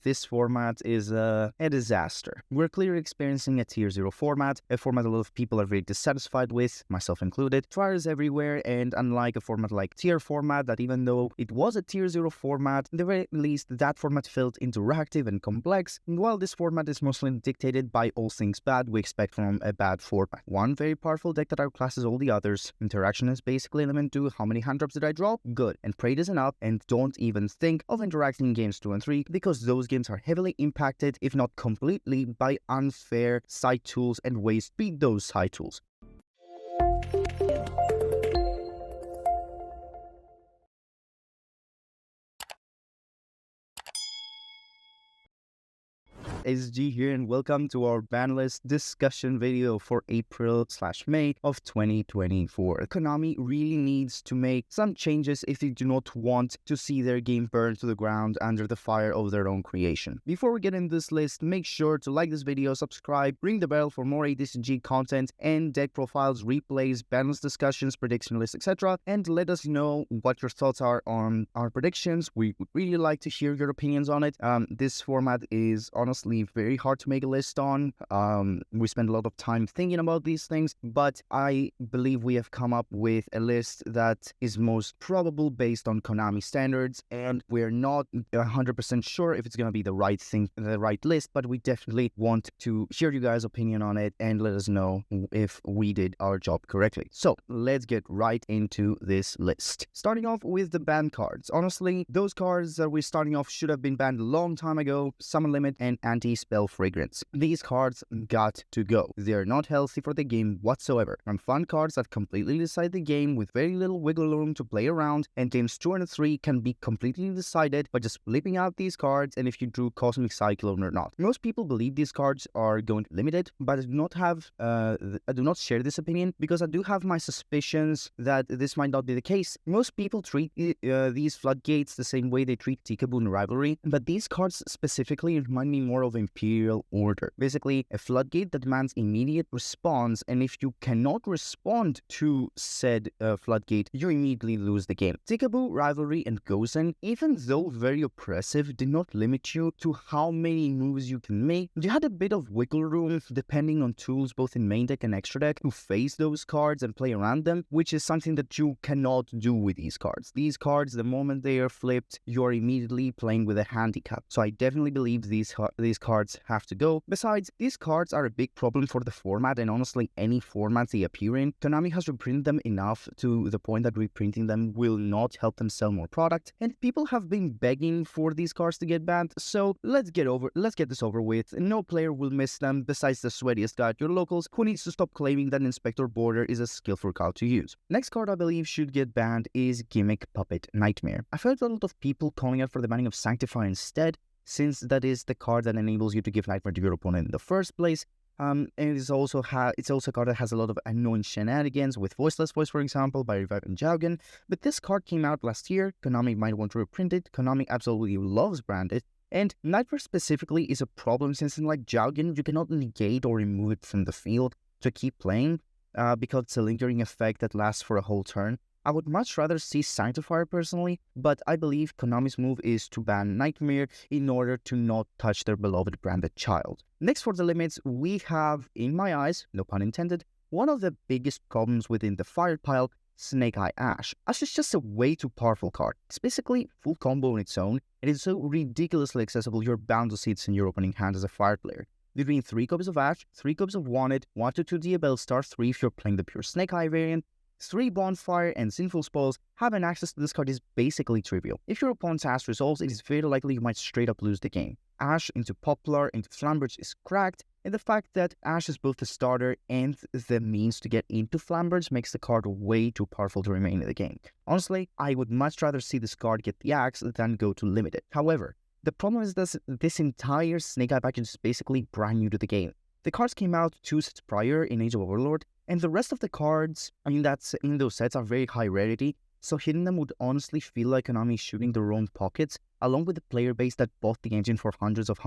this format is a disaster. We're clearly experiencing a tier 0 format, a format a lot of people are very dissatisfied with, myself included. Fires everywhere, and unlike a format like tier format, that even though it was a tier 0 format, at the very least that format felt interactive and complex, and while this format is mostly dictated by all things bad we expect from a bad format. One very powerful deck that outclasses all the others. Interaction is basically element 2. How many hand drops did I draw? Good. And pray doesn't up, and don't even think of interacting in games 2 and 3, because those games are heavily impacted, if not completely, by unfair side tools and ways to beat those side tools. SG here, and welcome to our Banlist discussion video for April/May of 2024. KONAMI really needs to make some changes if they do not want to see their game burned to the ground under the fire of their own creation. Before we get into this list, make sure to like this video, subscribe, ring the bell for more ADCG content and deck profiles, replays, Banlist discussions, prediction lists, etc. And let us know what your thoughts are on our predictions. We would really like to hear your opinions on it. This format is honestly very hard to make a list on. We spend a lot of time thinking about these things, but I believe we have come up with a list that is most probable based on KONAMI standards, and we're not 100% sure if it's going to be the right thing, the right list, but we definitely want to hear you guys' opinion on it and let us know if we did our job correctly. So let's get right into this list. Starting off with the banned cards. Honestly, those cards that we're starting off should have been banned a long time ago. Summon Limit and Anti-Spell Fragrance. These cards got to go. They are not healthy for the game whatsoever. And fun cards that completely decide the game with very little wiggle room to play around, and games 2 and 3 can be completely decided by just flipping out these cards and if you drew Cosmic Cyclone or not. Most people believe these cards are going to be limited, but I do not share this opinion because I do have my suspicions that this might not be the case. Most people treat these floodgates the same way they treat Tikaboo and Rivalry, but these cards specifically remind me more of Imperial Order. Basically, a floodgate that demands immediate response, and if you cannot respond to said floodgate, you immediately lose the game. Tikaboo, Rivalry, and Gozen, even though very oppressive, did not limit you to how many moves you can make. You had a bit of wiggle room depending on tools both in main deck and extra deck to face those cards and play around them, which is something that you cannot do with these cards. These cards, the moment they are flipped, you are immediately playing with a handicap. So I definitely believe these cards have to go. Besides, these cards are a big problem for the format, and honestly any format they appear in. KONAMI has reprinted them enough to the point that reprinting them will not help them sell more product, and people have been begging for these cards to get banned, so let's get this over with. No player will miss them besides the sweatiest guy at your locals, who needs to stop claiming that Inspector Border is a skillful card to use. Next card I believe should get banned is Gimmick Puppet Nightmare. I've heard a lot of people calling out for the banning of Sanctify instead, since that is the card that enables you to give Nightmare to your opponent in the first place. And it's also a card that has a lot of annoying shenanigans with Voiceless Voice, for example, by Revive and Jaugen. But this card came out last year. KONAMI might want to reprint it. KONAMI absolutely loves branded. And Nightmare specifically is a problem since, unlike Jaugen, you cannot negate or remove it from the field to keep playing because it's a lingering effect that lasts for a whole turn. I would much rather see Sanctifier personally, but I believe KONAMI's move is to ban Nightmare in order to not touch their beloved branded child. Next for the limits, we have, in my eyes, no pun intended, one of the biggest problems within the fire pile, Snake Eye Ash. Ash is just a way too powerful card. It's basically full combo on its own. It is so ridiculously accessible you're bound to see it in your opening hand as a fire player. Between 3 copies of Ash, 3 copies of Wanted, 1/2 Diabell Star, 3 if you're playing the pure Snake Eye variant, 3 Bonfire and Sinful Spoils, having access to this card is basically trivial. If your opponent's Ash resolves, it is very likely you might straight up lose the game. Ash into Poplar into Flamberge is cracked, and the fact that Ash is both the starter and the means to get into Flamberge makes the card way too powerful to remain in the game. Honestly, I would much rather see this card get the axe than go to limited. However, the problem is that this entire Snake Eye package is basically brand new to the game. The cards came out 2 sets prior in Age of Overlord, and the rest of the cards, that's in those sets are very high rarity, so hitting them would honestly feel like KONAMI shooting their own pockets, along with the player base that bought the engine for hundreds of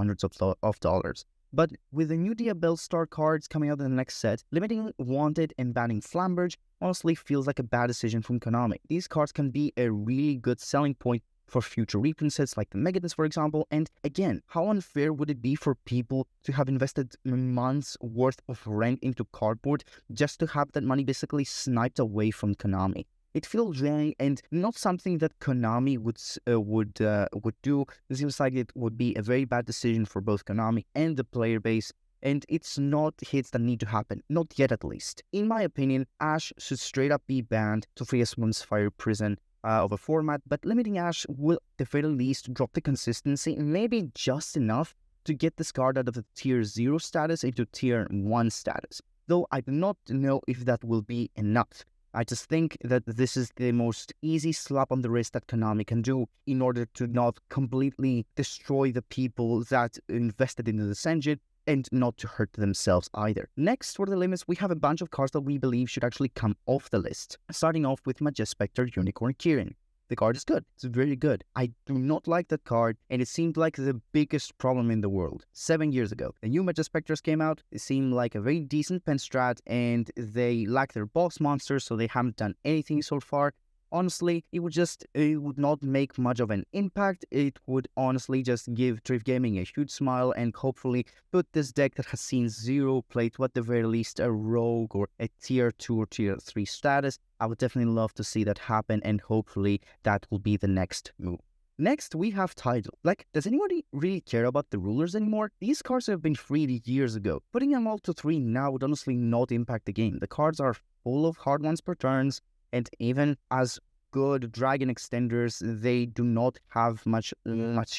dollars. But with the new Diabell Star cards coming out in the next set, limiting Wanted and banning Flamberge honestly feels like a bad decision from KONAMI. These cards can be a really good selling point for future reprints like the Megadeth, for example. And again, how unfair would it be for people to have invested months worth of rent into cardboard just to have that money basically sniped away from Konami? It feels wrong and not something that Konami would do. It seems like it would be a very bad decision for both Konami and the player base. And it's not hits that need to happen, not yet at least. In my opinion, Ash should straight up be banned to free as one's fire prison of a format, but limiting Ash will at the very least drop the consistency, maybe just enough to get this card out of the tier 0 status into tier 1 status. Though I do not know if that will be enough. I just think that this is the most easy slap on the wrist that Konami can do in order to not completely destroy the people that invested into this engine and not to hurt themselves either. Next, for the limits, we have a bunch of cards that we believe should actually come off the list. Starting off with Spectre Unicorn Kirin. The card is good. It's very good. I do not like that card, and it seemed like the biggest problem in the world. 7 years ago, the new Spectres came out. It seemed like a very decent pen strat, and they lack their boss monsters, so they haven't done anything so far. Honestly, it would not make much of an impact. It would honestly just give Drift Gaming a huge smile and hopefully put this deck that has seen 0 play to at the very least a rogue or a tier 2 or tier 3 status. I would definitely love to see that happen, and hopefully that will be the next move. Next, we have Tidle. Like, does anybody really care about the rulers anymore? These cards have been freed years ago. Putting them all to 3 now would honestly not impact the game. The cards are full of hard ones per turns, and even as good dragon extenders, they do not have much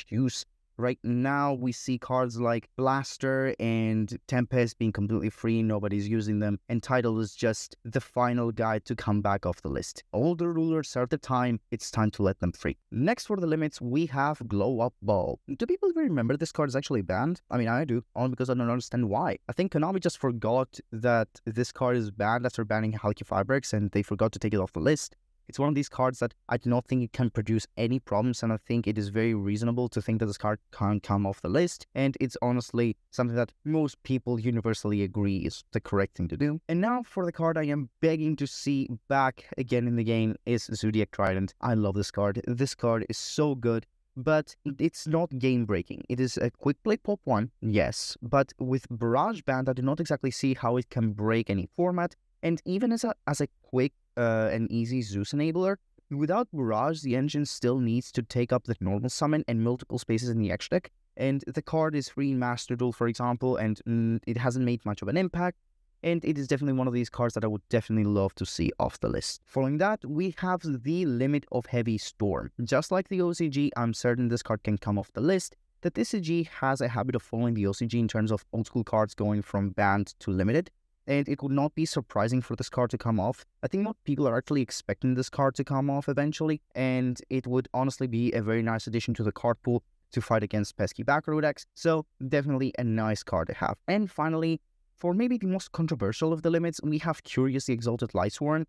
use. Right now, we see cards like Blaster and Tempest being completely free, nobody's using them, and Tidle is just the final guy to come back off the list. All the rulers are at the time, it's time to let them free. Next for the limits, we have Glow Up Ball. Do people even remember this card is actually banned? I mean, I do, only because I don't understand why. I think Konami just forgot that this card is banned after banning Halki Fabrics, and they forgot to take it off the list. It's one of these cards that I do not think it can produce any problems, and I think it is very reasonable to think that this card can't come off the list, and it's honestly something that most people universally agree is the correct thing to do. And now for the card I am begging to see back again in the game is Zodiac Trident. I love this card. This card is so good, but it's not game-breaking. It is a quick play pop 1, yes, but with Barrage Band, I do not exactly see how it can break any format, and even as a quick and easy Zeus enabler, without Barrage, the engine still needs to take up the normal summon and multiple spaces in the extra deck, and the card is free in Master Duel, for example, and it hasn't made much of an impact, and it is definitely one of these cards that I would definitely love to see off the list. Following that, we have the Limit of Heavy Storm. Just like the OCG, I'm certain this card can come off the list. The TCG has a habit of following the OCG in terms of old school cards going from banned to limited, and it would not be surprising for this card to come off. I think most people are actually expecting this card to come off eventually, and it would honestly be a very nice addition to the card pool to fight against pesky back row decks, so definitely a nice card to have. And finally, for maybe the most controversial of the limits, we have Curious the Exalted Lightsworn.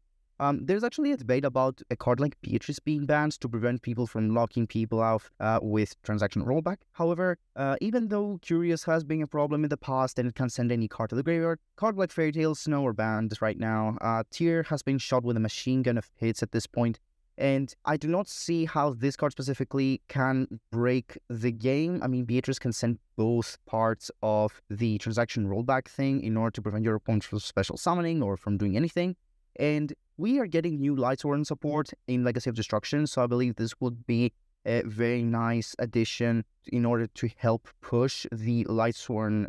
There's actually a debate about a card like Beatrice being banned to prevent people from locking people out with transaction rollback. However, even though Curious has been a problem in the past and it can send any card to the graveyard, cards like Fairy Tail Snow are banned right now. Tyr has been shot with a machine gun of hits at this point, and I do not see how this card specifically can break the game. I mean, Beatrice can send both parts of the transaction rollback thing in order to prevent your opponent from special summoning or from doing anything. And we are getting new Lightsworn support in Legacy of Destruction, so I believe this would be a very nice addition in order to help push the Lightsworn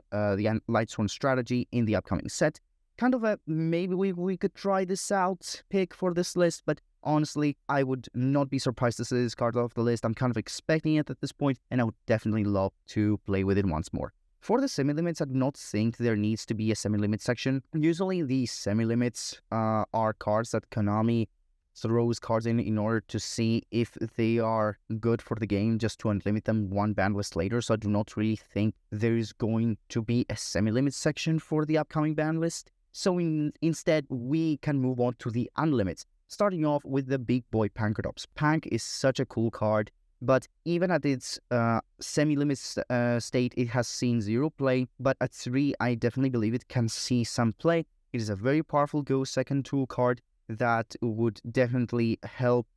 strategy in the upcoming set. Kind of a maybe we could try this out pick for this list, but honestly, I would not be surprised to see this card off the list. I'm kind of expecting it at this point, and I would definitely love to play with it once more. For the semi-limits, I do not think there needs to be a semi-limit section. Usually, these semi-limits are cards that Konami throws cards in order to see if they are good for the game, just to unlimit them one ban list later. So I do not really think there is going to be a semi-limit section for the upcoming ban list. So instead, we can move on to the unlimits, starting off with the big boy Pankratops. Pank is such a cool card, but even at its semi-limit state, it has seen 0 play. But at 3, I definitely believe it can see some play. It is a very powerful go second tool card that would definitely help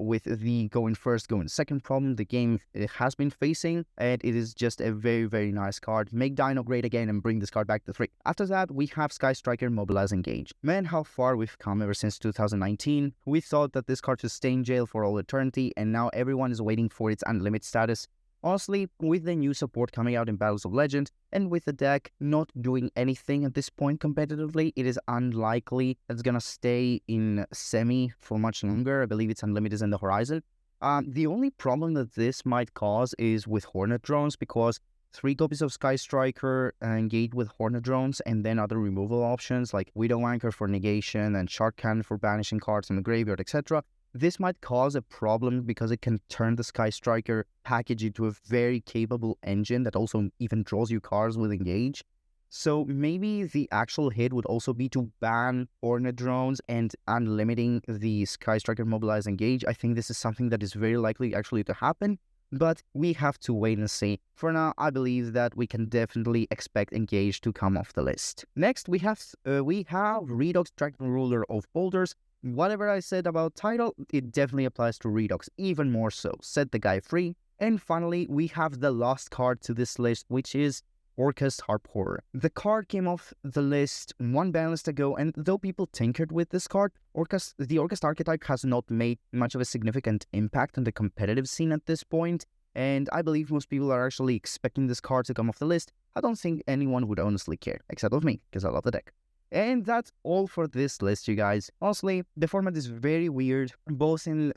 with the going first, going second problem the game has been facing, and it is just a very, very nice card. Make Dino great again and bring this card back to 3. After that, we have Sky Striker, Mobilize, Engage. Man, how far we've come ever since 2019. We thought that this card should stay in jail for all eternity, and now everyone is waiting for its Unlimited status. Honestly, with the new support coming out in Battles of Legend, and with the deck not doing anything at this point competitively, it is unlikely that it's gonna stay in semi for much longer. I believe its Unlimited is in the horizon. The only problem that this might cause is with Hornet Drones, because 3 copies of Sky Striker engage with Hornet Drones, and then other removal options like Widow Anchor for negation and Shark Cannon for banishing cards from the graveyard, etc. This might cause a problem because it can turn the Sky Striker package into a very capable engine that also even draws you cards with Engage. So maybe the actual hit would also be to ban Hornet Drones and unlimiting the Sky Striker Mobilize Engage. I think this is something that is very likely actually to happen, but we have to wait and see. For now, I believe that we can definitely expect Engage to come off the list. Next, we have Redox Dragon Ruler of Boulders. Whatever I said about Tidle, it definitely applies to Redox, even more so. Set the guy free. And finally, we have the last card to this list, which is Orcust Harp Horror. The card came off the list 1 banlist ago, and though people tinkered with this card, the Orcust archetype has not made much of a significant impact on the competitive scene at this point, and I believe most people are actually expecting this card to come off the list. I don't think anyone would honestly care, except of me, because I love the deck. And that's all for this list, you guys. Honestly, the format is very weird, both in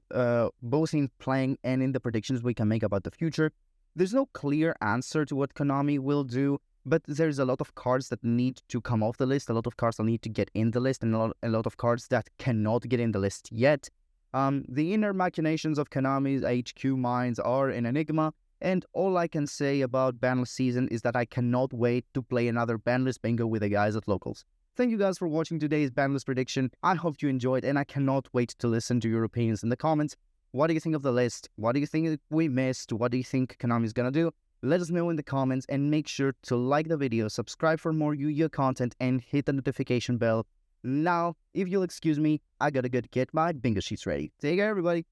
playing and in the predictions we can make about the future. There's no clear answer to what KONAMI will do, but there's a lot of cards that need to come off the list, a lot of cards that need to get in the list, and a lot of cards that cannot get in the list yet. The inner machinations of KONAMI's HQ minds are an enigma, and all I can say about Banlist season is that I cannot wait to play another Banlist bingo with the guys at Locals. Thank you guys for watching today's Banlist prediction. I hope you enjoyed, and I cannot wait to listen to your opinions in the comments. What do you think of the list? What do you think we missed? What do you think KONAMI is gonna do? Let us know in the comments, and make sure to like the video, subscribe for more Yu-Gi-Oh content, and hit the notification bell. Now, if you'll excuse me, I gotta get my bingo sheets ready. Take care, everybody.